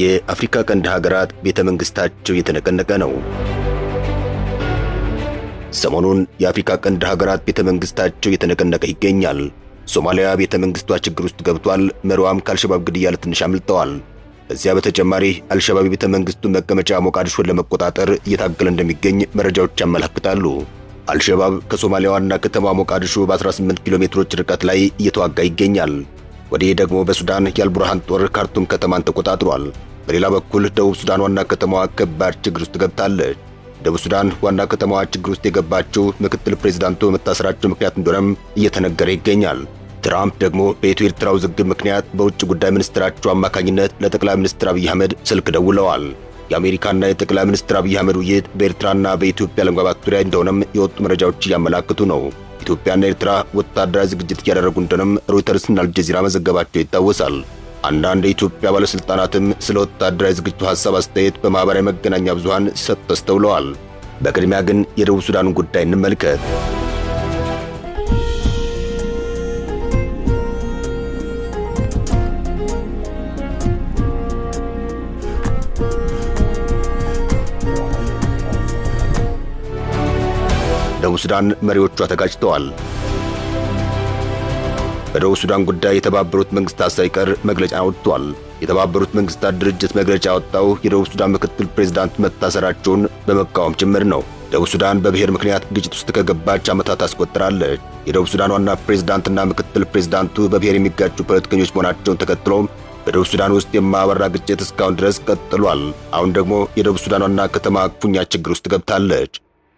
የአፍሪካ ቀንድ ሀገራት ቤተ መንግስታቸው እየተነቀነቀ ነው። ሰሞኑን የአፍሪካ ቀንድ ሀገራት ቤተ መንግስታቸው እየተነቀነቀ ይገኛል። ሶማሊያ ቤተ መንግስቷ ችግር ውስጥ ገብቷል። መሪዋም ከአልሸባብ ግድያ ለትንሽ አምልጠዋል። እዚያ በተጨማሪ አልሸባብ ቤተ መንግስቱን መቀመጫ ሞቃዲሾን ለመቆጣጠር እየታገለ እንደሚገኝ መረጃዎች ያመለክታሉ። አልሸባብ ከሶማሊያ ዋና ከተማ ሞቃዲሾ በ18 ኪሎ ሜትሮች ርቀት ላይ እየተዋጋ ይገኛል። ወዲህ ደግሞ በሱዳን የአልቡርሃን ጦር ካርቱም ከተማን ተቆጣጥሯል። በሌላ በኩል ደቡብ ሱዳን ዋና ከተማዋ ከባድ ችግር ውስጥ ገብታለች። ደቡብ ሱዳን ዋና ከተማዋ ችግር ውስጥ የገባችው ምክትል ፕሬዝዳንቱ በመታሰራቸው ምክንያት እንደሆነም እየተነገረ ይገኛል። ትራምፕ ደግሞ በኢትዮ ኤርትራ ውዝግብ ምክንያት በውጭ ጉዳይ ሚኒስትራቸው አማካኝነት ለጠቅላይ ሚኒስትር አብይ አህመድ ስልክ ደውለዋል። የአሜሪካና የጠቅላይ ሚኒስትር አብይ አህመድ ውይይት በኤርትራና በኢትዮጵያ ለመግባባት ዙሪያ እንደሆነም የወጡ መረጃዎች እያመላክቱ ነው። ኢትዮጵያና ኤርትራ ወታደራዊ ዝግጅት እያደረጉ እንደሆነም ሮይተርስና አልጀዚራ መዘገባቸው ይታወሳል። አንዳንድ የኢትዮጵያ ባለስልጣናትም ስለ ወታደራዊ ዝግጅቱ ሐሳብ አስተያየት በማህበራዊ መገናኛ ብዙሃን ሲሰጡ ተስተውለዋል። በቅድሚያ ግን የደቡብ ሱዳን ጉዳይ እንመልከት። ደቡብ ሱዳን መሪዎቿ ተጋጭተዋል። በደቡብ ሱዳን ጉዳይ የተባበሩት መንግስታት ሳይቀር መግለጫ አውጥቷል። የተባበሩት መንግስታት ድርጅት መግለጫ ያወጣው የደቡብ ሱዳን ምክትል ፕሬዝዳንት መታሰራቸውን በመቃወም ጭምር ነው። ደቡብ ሱዳን በብሔር ምክንያት ግጭት ውስጥ ከገባች ዓመታት አስቆጥራለች። የደቡብ ሱዳን ዋና ፕሬዝዳንትና ምክትል ፕሬዝዳንቱ በብሔር የሚጋጩ ፖለቲከኞች መሆናቸውን ተከትሎ በደቡብ ሱዳን ውስጥ የማያባራ ግጭት እስካሁን ድረስ ቀጥሏል። አሁን ደግሞ የደቡብ ሱዳን ዋና ከተማ ክፉኛ ችግር ውስጥ ገብታለች።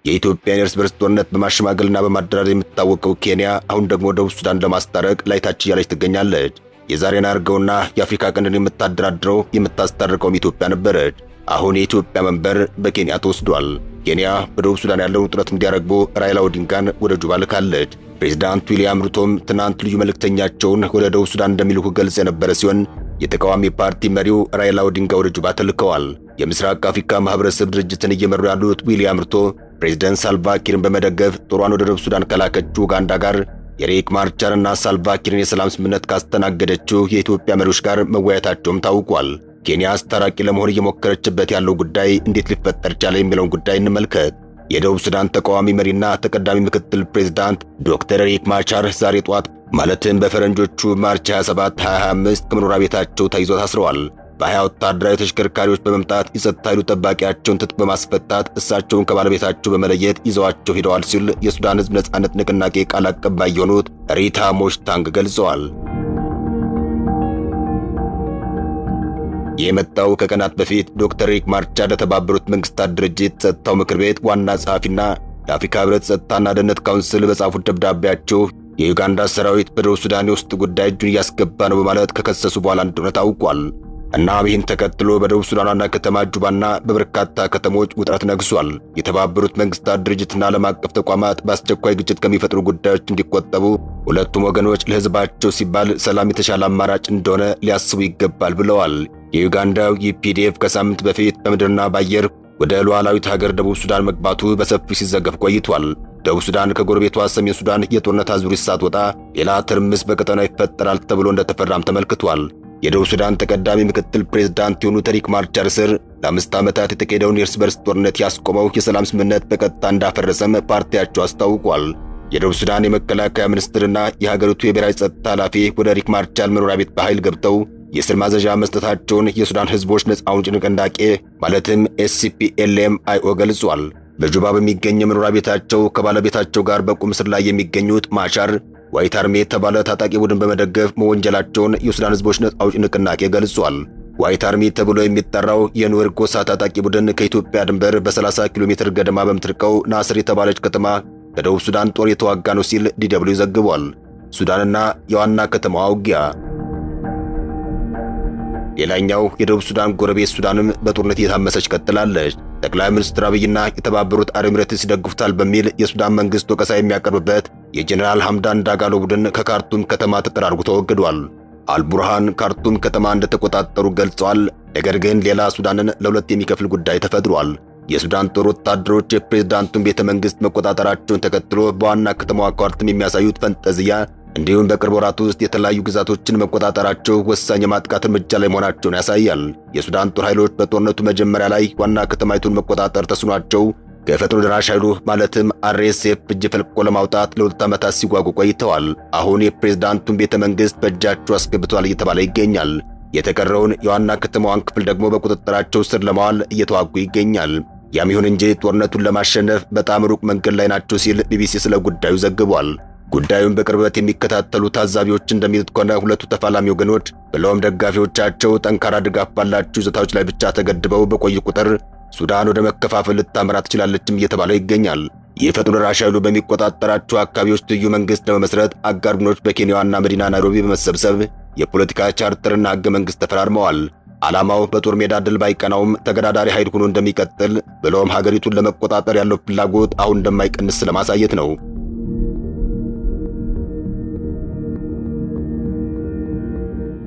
የኢትዮጵያን የእርስ በርስ ጦርነት በማሸማገልና በማደራደር የምትታወቀው ኬንያ አሁን ደግሞ ደቡብ ሱዳን ለማስታረቅ ላይታች እያለች ትገኛለች። የዛሬን አርገውና የአፍሪካ ቀንድን የምታደራድረው የምታስታርቀውም ኢትዮጵያ ነበረች። አሁን የኢትዮጵያ መንበር በኬንያ ተወስዷል። ኬንያ በደቡብ ሱዳን ያለውን ውጥረት እንዲያረግቡ ራይላ ኦዲንጋን ወደ ጁባ ልካለች። ፕሬዝዳንት ዊልያም ሩቶም ትናንት ልዩ መልእክተኛቸውን ወደ ደቡብ ሱዳን እንደሚልኩ ገልጽ የነበረ ሲሆን የተቃዋሚ ፓርቲ መሪው ራይላ ኦዲንጋ ወደ ጁባ ተልከዋል። የምስራቅ አፍሪካ ማህበረሰብ ድርጅትን እየመሩ ያሉት ዊልያም ሩቶ ፕሬዝዳንት ሳልቫኪርን በመደገፍ ጦሯን ወደ ደቡብ ሱዳን ከላከችው ኡጋንዳ ጋር የሪክ ማቻርና ሳልቫኪርን የሰላም ስምምነት ካስተናገደችው የኢትዮጵያ መሪዎች ጋር መወያየታቸውም ታውቋል። ኬንያ አስታራቂ ለመሆን እየሞከረችበት ያለው ጉዳይ እንዴት ሊፈጠር ቻለ የሚለውን ጉዳይ እንመልከት። የደቡብ ሱዳን ተቃዋሚ መሪና ተቀዳሚ ምክትል ፕሬዝዳንት ዶክተር ሪክ ማቻር ዛሬ ጧት ማለትም በፈረንጆቹ ማርች 27 2025 ከመኖሪያ ቤታቸው ተይዘው ታስረዋል። በ20 ወታደራዊ ተሽከርካሪዎች በመምጣት የጸጥታ ኃይሉ ጠባቂያቸውን ትጥቅ በማስፈታት እሳቸውን ከባለቤታቸው በመለየት ይዘዋቸው ሄደዋል ሲል የሱዳን ሕዝብ ነጻነት ንቅናቄ ቃል አቀባይ የሆኑት ሪታ ሞሽታንግ ገልጸዋል። የመጣው ከቀናት በፊት ዶክተር ሪክ ማቻር ለተባበሩት መንግስታት ድርጅት ጸጥታው ምክር ቤት ዋና ጸሐፊና የአፍሪካ ህብረት ጸጥታና ደህንነት ካውንስል በጻፉት ደብዳቤያቸው የዩጋንዳ ሰራዊት በደቡብ ሱዳን የውስጥ ጉዳይ እጁን እያስገባ ነው በማለት ከከሰሱ በኋላ እንደሆነ ታውቋል። እናም ይህን ተከትሎ በደቡብ ሱዳን ዋና ከተማ ጁባና በበርካታ ከተሞች ውጥረት ነግሷል። የተባበሩት መንግስታት ድርጅትና ዓለም አቀፍ ተቋማት በአስቸኳይ ግጭት ከሚፈጥሩ ጉዳዮች እንዲቆጠቡ ሁለቱም ወገኖች ለህዝባቸው ሲባል ሰላም የተሻለ አማራጭ እንደሆነ ሊያስቡ ይገባል ብለዋል። የዩጋንዳው ኢፒዲኤፍ ከሳምንት በፊት በምድርና በአየር ወደ ሉዓላዊት ሀገር ደቡብ ሱዳን መግባቱ በሰፊው ሲዘገብ ቆይቷል። ደቡብ ሱዳን ከጎረቤቷ ሰሜን ሱዳን የጦርነት አዙሪት ሳትወጣ ሌላ ትርምስ በቀጠናው ይፈጠራል ተብሎ እንደተፈራም ተመልክቷል። የደቡብ ሱዳን ተቀዳሚ ምክትል ፕሬዝዳንት የሆኑት ሪክ ማቻር ስር ለ5 ዓመታት የተካሄደውን የእርስ በርስ ጦርነት ያስቆመው የሰላም ስምምነት በቀጥታ እንዳፈረሰም ፓርቲያቸው አስታውቋል። የደቡብ ሱዳን የመከላከያ ሚኒስትርና የሀገሪቱ የብሔራዊ ጸጥታ ኃላፊ ወደ ሪክ ማቻር መኖሪያ ቤት በኃይል ገብተው የስር ማዘዣ መስጠታቸውን የሱዳን ህዝቦች ነጻ አውጪ ንቅናቄ ማለትም SPLM-IO ገልጿል። በጁባ በሚገኝ መኖሪያ ቤታቸው ከባለቤታቸው ጋር በቁም እስር ላይ የሚገኙት ማቻር ዋይት አርሚ የተባለ ታጣቂ ቡድን በመደገፍ መወንጀላቸውን የሱዳን ህዝቦች ነጻ አውጪ ንቅናቄ ገልጿል። ዋይት አርሚ ተብሎ የሚጠራው የኑዌር ጎሳ ታጣቂ ቡድን ከኢትዮጵያ ድንበር በ30 ኪሎ ሜትር ገደማ በምትርቀው ናስር የተባለች ከተማ በደቡብ ሱዳን ጦር የተዋጋ ነው ሲል DW ዘግቧል። ሱዳንና የዋና ከተማዋ ውጊያ። ሌላኛው የደቡብ ሱዳን ጎረቤት ሱዳንም በጦርነት እየታመሰች ቀጥላለች። ጠቅላይ ሚኒስትር አብይና የተባበሩት አረብ ኤሚሬትስ ይደግፉታል በሚል የሱዳን መንግስት ወቀሳ የሚያቀርብበት የጀነራል ሐምዳን ዳጋሎ ቡድን ከካርቱም ከተማ ተጠራርጎ ተወግዷል። አልቡርሃን ካርቱም ከተማ እንደተቆጣጠሩ ገልጸዋል። ነገር ግን ሌላ ሱዳንን ለሁለት የሚከፍል ጉዳይ ተፈጥሯል። የሱዳን ጦር ወታደሮች የፕሬዝዳንቱን ቤተ መንግስት መቆጣጠራቸውን ተከትሎ በዋና ከተማዋ ካርቱም የሚያሳዩት ፈንጠዝያ እንዲሁም በቅርብ ወራት ውስጥ የተለያዩ ግዛቶችን መቆጣጠራቸው ወሳኝ የማጥቃት እርምጃ ላይ መሆናቸውን ያሳያል። የሱዳን ጦር ኃይሎች በጦርነቱ መጀመሪያ ላይ ዋና ከተማይቱን መቆጣጠር ተስኗቸው ከፈጥኖ ደራሽ ኃይሉ ማለትም RSF እጅ ፈልቅቆ ለማውጣት ለ2 ዓመታት ሲጓጉ ቆይተዋል። አሁን የፕሬዝዳንቱን ቤተ መንግሥት በእጃቸው አስገብተዋል እየተባለ ይገኛል። የተቀረውን የዋና ከተማዋን ክፍል ደግሞ በቁጥጥራቸው ስር ለማዋል እየተዋጉ ይገኛል። ያም ይሁን እንጂ ጦርነቱን ለማሸነፍ በጣም ሩቅ መንገድ ላይ ናቸው ሲል ቢቢሲ ስለ ጉዳዩ ዘግቧል። ጉዳዩን በቅርበት የሚከታተሉ ታዛቢዎች እንደሚሉት ከሆነ ሁለቱ ተፋላሚ ወገኖች ብለውም ደጋፊዎቻቸው ጠንካራ ድጋፍ ባላቸው ይዞታዎች ላይ ብቻ ተገድበው በቆዩ ቁጥር ሱዳን ወደ መከፋፈል ልታመራ ትችላለችም እየተባለ ይገኛል። የፈጥኖ ደራሽ ኃይሉ በሚቆጣጠራቸው አካባቢዎች ትይዩ መንግሥት ለመመስረት አጋር ቡድኖች በኬንያ ዋና መዲና ናይሮቢ በመሰብሰብ የፖለቲካ ቻርተርና ሕገ መንግሥት ተፈራርመዋል። ዓላማው በጦር ሜዳ ድል ባይቀናውም ተገዳዳሪ ኃይል ሆኖ እንደሚቀጥል ብለውም ሀገሪቱን ለመቆጣጠር ያለው ፍላጎት አሁን እንደማይቀንስ ለማሳየት ነው።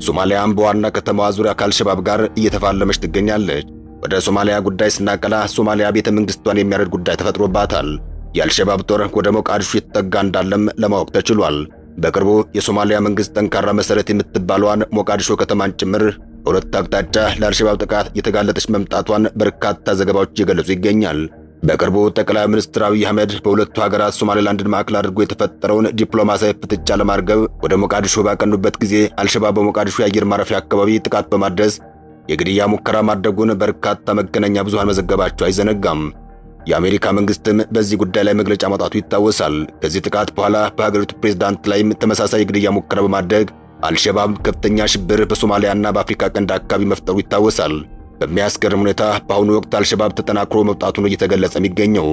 ሶማሊያም በዋና ከተማዋ ዙሪያ ከአልሸባብ ጋር እየተፋለመች ትገኛለች። ወደ ሶማሊያ ጉዳይ ስናቀላ ሶማሊያ ቤተ መንግሥቷን የሚያረድ ጉዳይ ተፈጥሮባታል። የአልሸባብ ጦር ወደ ሞቃዲሾ የተጠጋ እንዳለም ለማወቅ ተችሏል። በቅርቡ የሶማሊያ መንግሥት ጠንካራ መሠረት የምትባለዋን ሞቃዲሾ ከተማን ጭምር በሁለት አቅጣጫ ለአልሸባብ ጥቃት የተጋለጠች መምጣቷን በርካታ ዘገባዎች እየገለጹ ይገኛል። በቅርቡ ጠቅላይ ሚኒስትር አብይ አህመድ በሁለቱ ሀገራት ሶማሌላንድን ማዕከል አድርጎ የተፈጠረውን ዲፕሎማሲያዊ ፍጥጫ ለማርገብ ወደ ሞቃዲሾ ባቀኑበት ጊዜ አልሸባብ በሞቃዲሾ የአየር ማረፊያ አካባቢ ጥቃት በማድረስ የግድያ ሙከራ ማድረጉን በርካታ መገናኛ ብዙሃን መዘገባቸው አይዘነጋም። የአሜሪካ መንግሥትም በዚህ ጉዳይ ላይ መግለጫ ማውጣቱ ይታወሳል። ከዚህ ጥቃት በኋላ በሀገሪቱ ፕሬዝዳንት ላይም ተመሳሳይ የግድያ ሙከራ በማድረግ አልሸባብ ከፍተኛ ሽብር በሶማሊያና በአፍሪካ ቀንድ አካባቢ መፍጠሩ ይታወሳል። በሚያስገርም ሁኔታ በአሁኑ ወቅት አልሸባብ ተጠናክሮ መውጣቱ ነው እየተገለጸ የሚገኘው።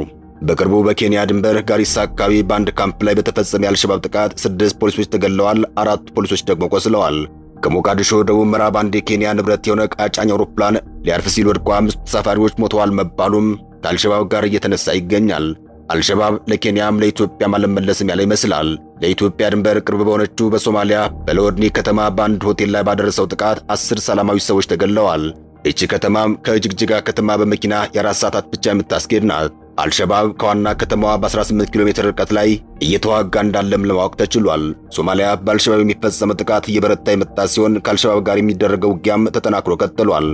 በቅርቡ በኬንያ ድንበር ጋሪሳ አካባቢ በአንድ ካምፕ ላይ በተፈጸመ የአልሸባብ ጥቃት 6 ፖሊሶች ተገድለዋል፣ 4 ፖሊሶች ደግሞ ቆስለዋል። ከሞቃዲሾ ደቡብ ምዕራብ አንድ የኬንያ ንብረት የሆነ ቃጫኝ አውሮፕላን ሊያርፍ ሲል ወድቆ 5 ተሳፋሪዎች ሞተዋል መባሉም ከአልሸባብ ጋር እየተነሳ ይገኛል። አልሸባብ ለኬንያም ለኢትዮጵያም አልመለስም ያለ ይመስላል። ለኢትዮጵያ ድንበር ቅርብ በሆነችው በሶማሊያ በለወድኒ ከተማ በአንድ ሆቴል ላይ ባደረሰው ጥቃት 10 ሰላማዊ ሰዎች ተገድለዋል። እቺ ከተማም ከጅግጅጋ ከተማ በመኪና የ4 ሰዓታት ብቻ የምታስኬድ ናት። አልሸባብ ከዋና ከተማዋ በ18 ኪሎ ሜትር ርቀት ላይ እየተዋጋ እንዳለም ለማወቅ ተችሏል። ሶማሊያ በአልሸባብ የሚፈጸመው ጥቃት እየበረታ የመጣ ሲሆን ከአልሸባብ ጋር የሚደረገው ውጊያም ተጠናክሮ ቀጥሏል።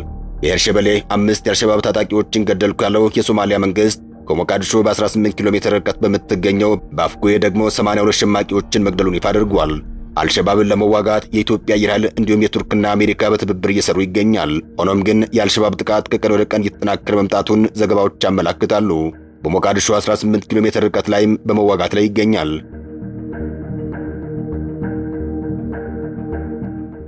የኤርሸበሌ 5 የአልሸባብ ታጣቂዎችን ገደልኩ ያለው የሶማሊያ መንግሥት ከሞቃዲሾ በ18 ኪሎ ሜትር ርቀት በምትገኘው በአፍጎዬ ደግሞ 82 ሸማቂዎችን መግደሉን ይፋ አድርጓል። አልሸባብን ለመዋጋት የኢትዮጵያ አየር ኃይል እንዲሁም የቱርክና አሜሪካ በትብብር እየሰሩ ይገኛል። ሆኖም ግን የአልሸባብ ጥቃት ከቀን ወደ ቀን እየተጠናከረ መምጣቱን ዘገባዎች ያመላክታሉ። በሞቃዲሾ 18 ኪሎ ሜትር ርቀት ላይም በመዋጋት ላይ ይገኛል።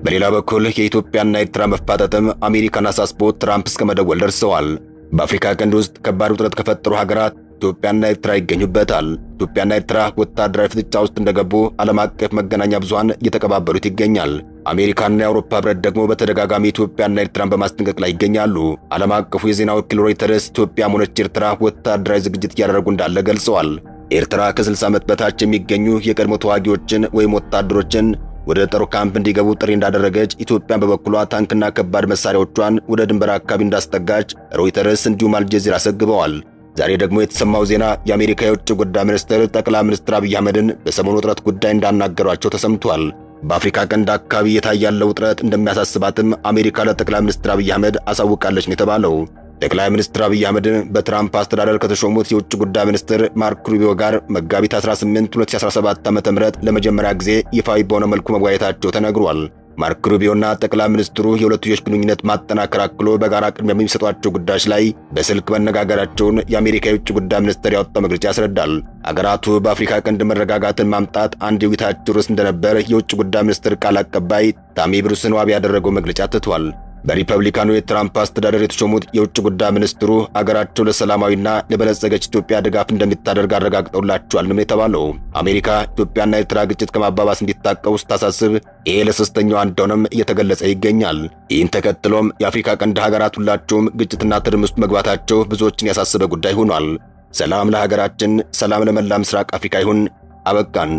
በሌላ በኩል የኢትዮጵያና ኤርትራ መፋጠጥም አሜሪካን አሳስቦ ትራምፕ እስከ መደወል ደርሰዋል። በአፍሪካ ቀንድ ውስጥ ከባድ ውጥረት ከፈጠሩ ሀገራት ኢትዮጵያና ኤርትራ ይገኙበታል። ኢትዮጵያና ኤርትራ ወታደራዊ ፍጥጫ ውስጥ እንደገቡ ዓለም አቀፍ መገናኛ ብዙሃን እየተቀባበሉት ይገኛል። አሜሪካና የአውሮፓ ህብረት ደግሞ በተደጋጋሚ ኢትዮጵያና ኤርትራን በማስጠንቀቅ ላይ ይገኛሉ። ዓለም አቀፉ የዜና ወኪል ሮይተርስ ኢትዮጵያም ሆነች ኤርትራ ወታደራዊ ዝግጅት እያደረጉ እንዳለ ገልጸዋል። ኤርትራ ከ60 ዓመት በታች የሚገኙ የቀድሞ ተዋጊዎችን ወይም ወታደሮችን ወደ ጦር ካምፕ እንዲገቡ ጥሪ እንዳደረገች፣ ኢትዮጵያን በበኩሏ ታንክና ከባድ መሳሪያዎቿን ወደ ድንበር አካባቢ እንዳስጠጋች ሮይተርስ እንዲሁም አልጀዚራ ዘግበዋል። ዛሬ ደግሞ የተሰማው ዜና የአሜሪካ የውጭ ጉዳይ ሚኒስትር ጠቅላይ ሚኒስትር አብይ አህመድን በሰሞኑ ውጥረት ጉዳይ እንዳናገሯቸው ተሰምቷል። በአፍሪካ ቀንድ አካባቢ የታየ ያለው ውጥረት እንደሚያሳስባትም አሜሪካ ለጠቅላይ ሚኒስትር አብይ አህመድ አሳውቃለች ነው የተባለው። ጠቅላይ ሚኒስትር አብይ አህመድን በትራምፕ አስተዳደር ከተሾሙት የውጭ ጉዳይ ሚኒስትር ማርክ ሩቢዮ ጋር መጋቢት 18 2017 ዓ.ም ለመጀመሪያ ጊዜ ይፋዊ በሆነ መልኩ መወያየታቸው ተነግሯል። ማርክ ሩቢዮና ጠቅላይ ሚኒስትሩ የሁለትዮሽ ግንኙነት ማጠናከር አክሎ በጋራ ቅድሚያ በሚሰጧቸው ጉዳዮች ላይ በስልክ መነጋገራቸውን የአሜሪካ የውጭ ጉዳይ ሚኒስትር ያወጣው መግለጫ ያስረዳል። አገራቱ በአፍሪካ ቀንድ መረጋጋትን ማምጣት አንድ የውይይታቸው ርዕስ እንደነበር የውጭ ጉዳይ ሚኒስትር ቃል አቀባይ ታሚ ብሩስን ዋቢ ያደረገው መግለጫ ትቷል። በሪፐብሊካኑ የትራምፕ አስተዳደር የተሾሙት የውጭ ጉዳይ ሚኒስትሩ አገራቸው ለሰላማዊና ለበለጸገች ኢትዮጵያ ድጋፍ እንደምታደርግ አረጋግጠውላቸዋል ነው የተባለው። አሜሪካ ኢትዮጵያና ኤርትራ ግጭት ከማባባስ እንዲታቀቡ ስታሳስብ ይሄ ለሶስተኛው እንደሆነም እየተገለጸ ይገኛል። ይህን ተከትሎም የአፍሪካ ቀንድ ሀገራት ሁላቸውም ግጭትና ትርምስ ውስጥ መግባታቸው ብዙዎችን ያሳሰበ ጉዳይ ሆኗል። ሰላም ለሀገራችን፣ ሰላም ለመላ ምስራቅ አፍሪካ ይሁን። አበቃን።